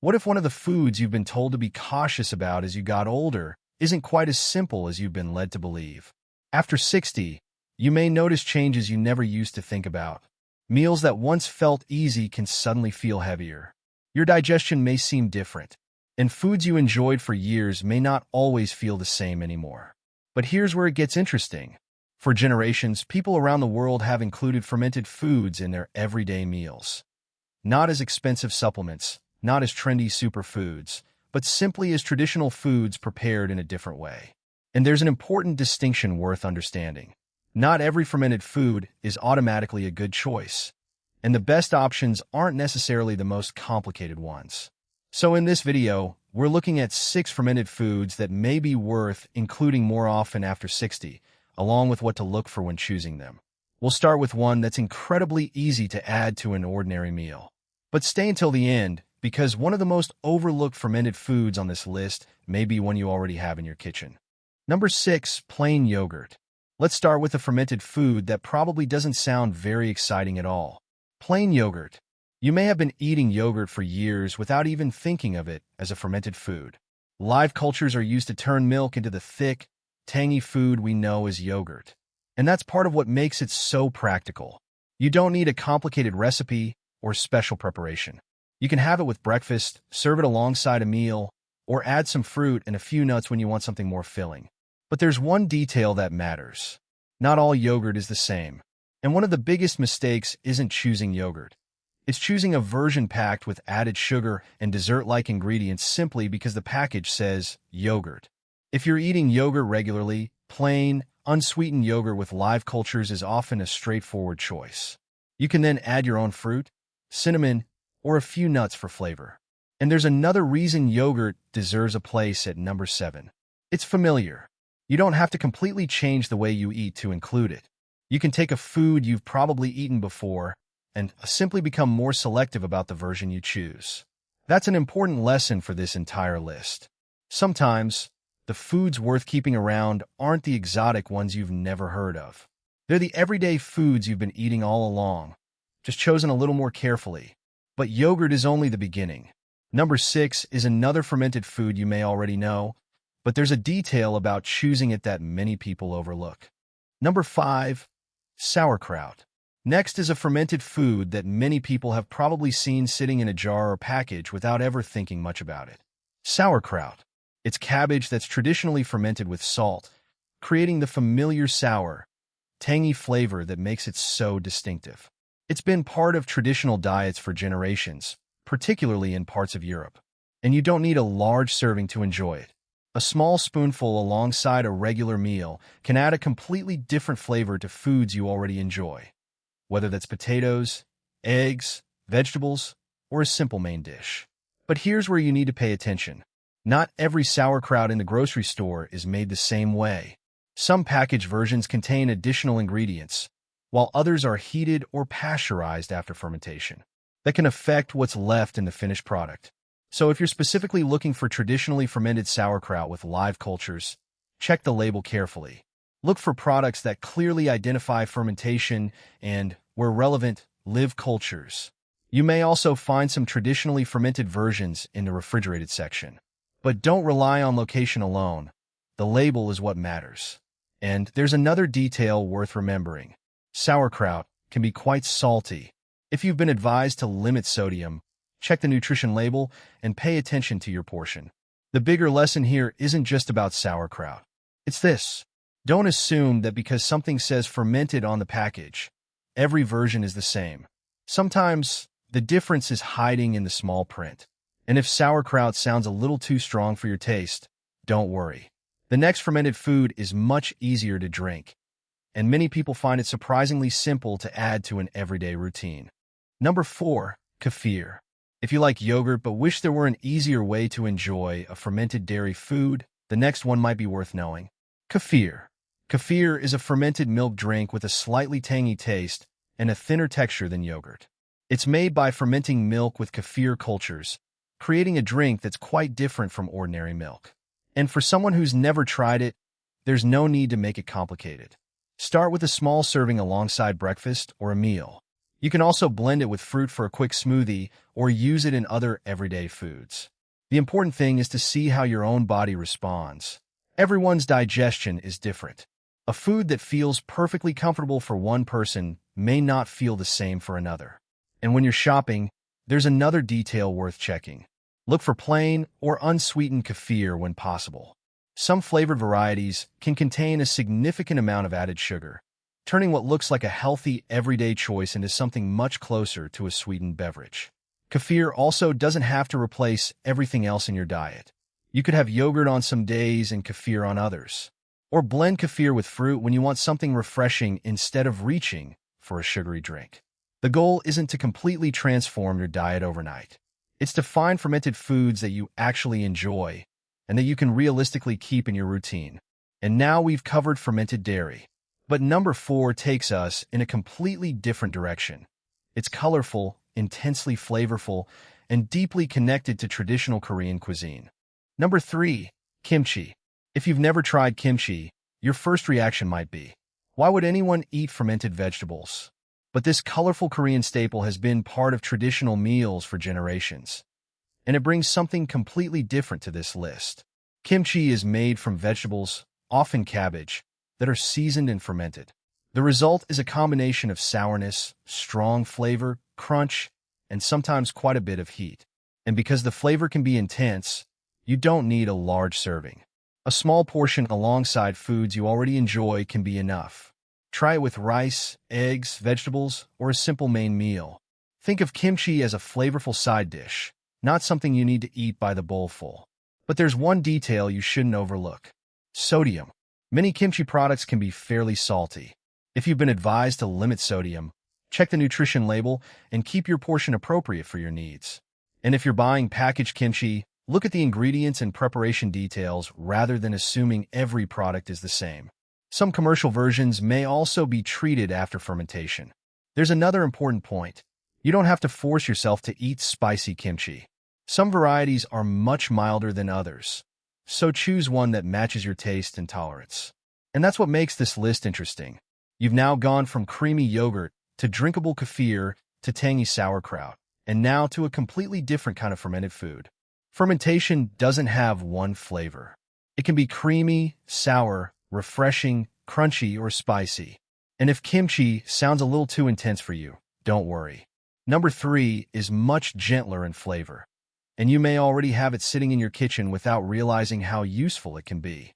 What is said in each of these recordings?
What if one of the foods you've been told to be cautious about as you got older isn't quite as simple as you've been led to believe? After 60, you may notice changes you never used to think about. Meals that once felt easy can suddenly feel heavier. Your digestion may seem different, and foods you enjoyed for years may not always feel the same anymore. But here's where it gets interesting. For generations, people around the world have included fermented foods in their everyday meals. Not as expensive supplements, not as trendy superfoods, but simply as traditional foods prepared in a different way. And there's an important distinction worth understanding. Not every fermented food is automatically a good choice, and the best options aren't necessarily the most complicated ones. So in this video, we're looking at 6 fermented foods that may be worth including more often after 60, along with what to look for when choosing them. We'll start with one that's incredibly easy to add to an ordinary meal. But stay until the end, because one of the most overlooked fermented foods on this list may be one you already have in your kitchen. Number 6, plain yogurt. Let's start with a fermented food that probably doesn't sound very exciting at all. Plain yogurt. You may have been eating yogurt for years without even thinking of it as a fermented food. Live cultures are used to turn milk into the thick, tangy food we know as yogurt. And that's part of what makes it so practical. You don't need a complicated recipe or special preparation. You can have it with breakfast, serve it alongside a meal, or add some fruit and a few nuts when you want something more filling. But there's one detail that matters. Not all yogurt is the same. And one of the biggest mistakes isn't choosing yogurt. It's choosing a version packed with added sugar and dessert-like ingredients simply because the package says yogurt. If you're eating yogurt regularly, plain, unsweetened yogurt with live cultures is often a straightforward choice. You can then add your own fruit, cinnamon, or a few nuts for flavor. And there's another reason yogurt deserves a place at number 7. It's familiar. You don't have to completely change the way you eat to include it. You can take a food you've probably eaten before and simply become more selective about the version you choose. That's an important lesson for this entire list. Sometimes, the foods worth keeping around aren't the exotic ones you've never heard of. They're the everyday foods you've been eating all along, just chosen a little more carefully. But yogurt is only the beginning. Number 6 is another fermented food you may already know, but there's a detail about choosing it that many people overlook. Number 5, sauerkraut. Next is a fermented food that many people have probably seen sitting in a jar or package without ever thinking much about it. Sauerkraut. It's cabbage that's traditionally fermented with salt, creating the familiar sour, tangy flavor that makes it so distinctive. It's been part of traditional diets for generations, particularly in parts of Europe. And you don't need a large serving to enjoy it. A small spoonful alongside a regular meal can add a completely different flavor to foods you already enjoy, whether that's potatoes, eggs, vegetables, or a simple main dish. But here's where you need to pay attention. Not every sauerkraut in the grocery store is made the same way. Some packaged versions contain additional ingredients, while others are heated or pasteurized after fermentation. That can affect what's left in the finished product. So if you're specifically looking for traditionally fermented sauerkraut with live cultures, check the label carefully. Look for products that clearly identify fermentation and, where relevant, live cultures. You may also find some traditionally fermented versions in the refrigerated section. But don't rely on location alone. The label is what matters. And there's another detail worth remembering. Sauerkraut can be quite salty. If you've been advised to limit sodium, check the nutrition label and pay attention to your portion. The bigger lesson here isn't just about sauerkraut. It's this. Don't assume that because something says fermented on the package, every version is the same. Sometimes, the difference is hiding in the small print. And if sauerkraut sounds a little too strong for your taste, don't worry. The next fermented food is much easier to drink, and many people find it surprisingly simple to add to an everyday routine. Number 4, kefir. If you like yogurt but wish there were an easier way to enjoy a fermented dairy food, the next one might be worth knowing. Kefir. Kefir is a fermented milk drink with a slightly tangy taste and a thinner texture than yogurt. It's made by fermenting milk with kefir cultures, creating a drink that's quite different from ordinary milk. And for someone who's never tried it, there's no need to make it complicated. Start with a small serving alongside breakfast or a meal. You can also blend it with fruit for a quick smoothie or use it in other everyday foods. The important thing is to see how your own body responds. Everyone's digestion is different. A food that feels perfectly comfortable for one person may not feel the same for another. And when you're shopping, there's another detail worth checking. Look for plain or unsweetened kefir when possible. Some flavored varieties can contain a significant amount of added sugar, turning what looks like a healthy, everyday choice into something much closer to a sweetened beverage. Kefir also doesn't have to replace everything else in your diet. You could have yogurt on some days and kefir on others. Or blend kefir with fruit when you want something refreshing instead of reaching for a sugary drink. The goal isn't to completely transform your diet overnight. It's to find fermented foods that you actually enjoy and that you can realistically keep in your routine. And now we've covered fermented dairy. But number 4 takes us in a completely different direction. It's colorful, intensely flavorful, and deeply connected to traditional Korean cuisine. Number 3, kimchi. If you've never tried kimchi, your first reaction might be, why would anyone eat fermented vegetables? But this colorful Korean staple has been part of traditional meals for generations. And it brings something completely different to this list. Kimchi is made from vegetables, often cabbage, that are seasoned and fermented. The result is a combination of sourness, strong flavor, crunch, and sometimes quite a bit of heat. And because the flavor can be intense, you don't need a large serving. A small portion alongside foods you already enjoy can be enough. Try it with rice, eggs, vegetables, or a simple main meal. Think of kimchi as a flavorful side dish, not something you need to eat by the bowlful. But there's one detail you shouldn't overlook: sodium. Many kimchi products can be fairly salty. If you've been advised to limit sodium, check the nutrition label and keep your portion appropriate for your needs. And if you're buying packaged kimchi, look at the ingredients and preparation details rather than assuming every product is the same. Some commercial versions may also be treated after fermentation. There's another important point. You don't have to force yourself to eat spicy kimchi. Some varieties are much milder than others, so choose one that matches your taste and tolerance. And that's what makes this list interesting. You've now gone from creamy yogurt to drinkable kefir to tangy sauerkraut, and now to a completely different kind of fermented food. Fermentation doesn't have one flavor. It can be creamy, sour, refreshing, crunchy, or spicy. And if kimchi sounds a little too intense for you, don't worry. Number 3 is much gentler in flavor, and you may already have it sitting in your kitchen without realizing how useful it can be.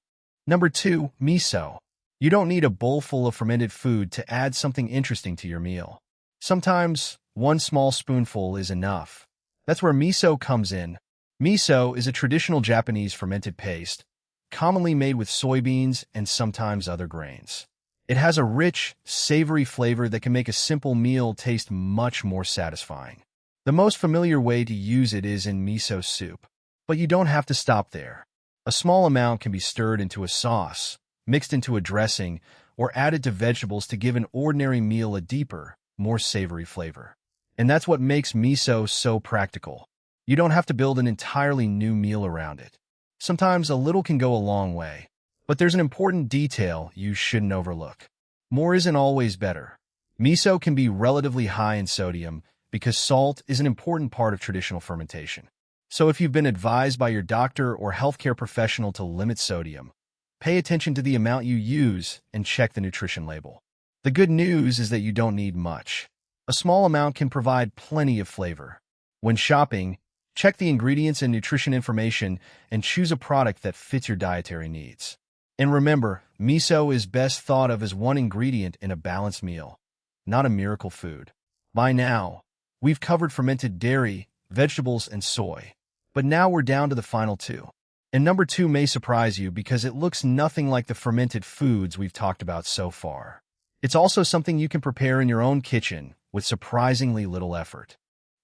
Number 2, miso. You don't need a bowl full of fermented food to add something interesting to your meal. Sometimes, one small spoonful is enough. That's where miso comes in. Miso is a traditional Japanese fermented paste, commonly made with soybeans and sometimes other grains. It has a rich, savory flavor that can make a simple meal taste much more satisfying. The most familiar way to use it is in miso soup, but you don't have to stop there. A small amount can be stirred into a sauce, mixed into a dressing, or added to vegetables to give an ordinary meal a deeper, more savory flavor. And that's what makes miso so practical. You don't have to build an entirely new meal around it. Sometimes a little can go a long way. But there's an important detail you shouldn't overlook. More isn't always better. Miso can be relatively high in sodium because salt is an important part of traditional fermentation. So if you've been advised by your doctor or healthcare professional to limit sodium, pay attention to the amount you use and check the nutrition label. The good news is that you don't need much. A small amount can provide plenty of flavor. When shopping, check the ingredients and nutrition information and choose a product that fits your dietary needs. And remember, miso is best thought of as one ingredient in a balanced meal, not a miracle food. By now, we've covered fermented dairy, vegetables, and soy. But now we're down to the final 2. And number 2 may surprise you because it looks nothing like the fermented foods we've talked about so far. It's also something you can prepare in your own kitchen with surprisingly little effort.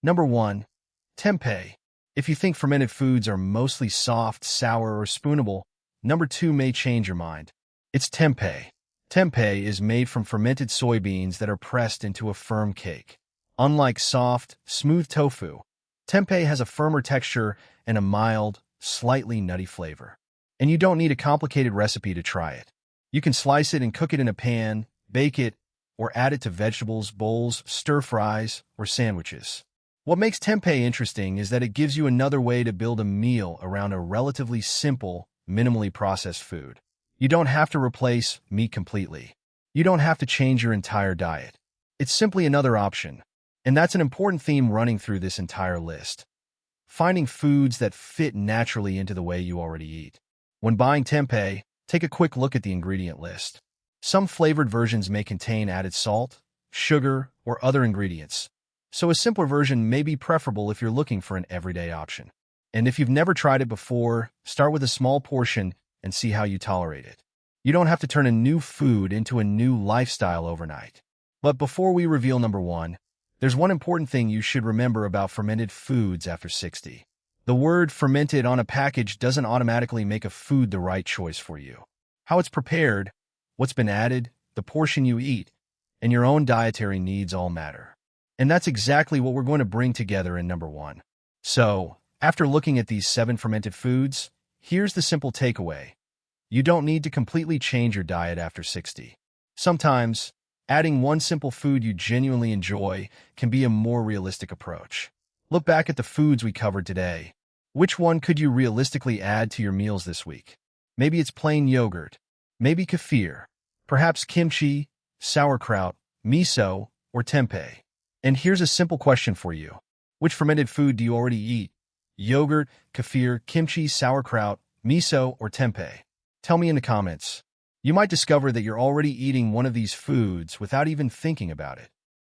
Number 1, tempeh. If you think fermented foods are mostly soft, sour, or spoonable, number 2 may change your mind. It's tempeh. Tempeh is made from fermented soybeans that are pressed into a firm cake. Unlike soft, smooth tofu, tempeh has a firmer texture and a mild, slightly nutty flavor. And you don't need a complicated recipe to try it. You can slice it and cook it in a pan, bake it, or add it to vegetables, bowls, stir-fries, or sandwiches. What makes tempeh interesting is that it gives you another way to build a meal around a relatively simple, minimally processed food. You don't have to replace meat completely. You don't have to change your entire diet. It's simply another option. And that's an important theme running through this entire list. Finding foods that fit naturally into the way you already eat. When buying tempeh, take a quick look at the ingredient list. Some flavored versions may contain added salt, sugar, or other ingredients, so a simpler version may be preferable if you're looking for an everyday option. And if you've never tried it before, start with a small portion and see how you tolerate it. You don't have to turn a new food into a new lifestyle overnight. But before we reveal number 1, there's one important thing you should remember about fermented foods after 60. The word fermented on a package doesn't automatically make a food the right choice for you. How it's prepared, what's been added, the portion you eat, and your own dietary needs all matter. And that's exactly what we're going to bring together in number 1. So, after looking at these 7 fermented foods, here's the simple takeaway. You don't need to completely change your diet after 60. Sometimes, adding one simple food you genuinely enjoy can be a more realistic approach. Look back at the foods we covered today. Which one could you realistically add to your meals this week? Maybe it's plain yogurt, maybe kefir, perhaps kimchi, sauerkraut, miso, or tempeh. And here's a simple question for you. Which fermented food do you already eat? Yogurt, kefir, kimchi, sauerkraut, miso, or tempeh? Tell me in the comments. You might discover that you're already eating one of these foods without even thinking about it.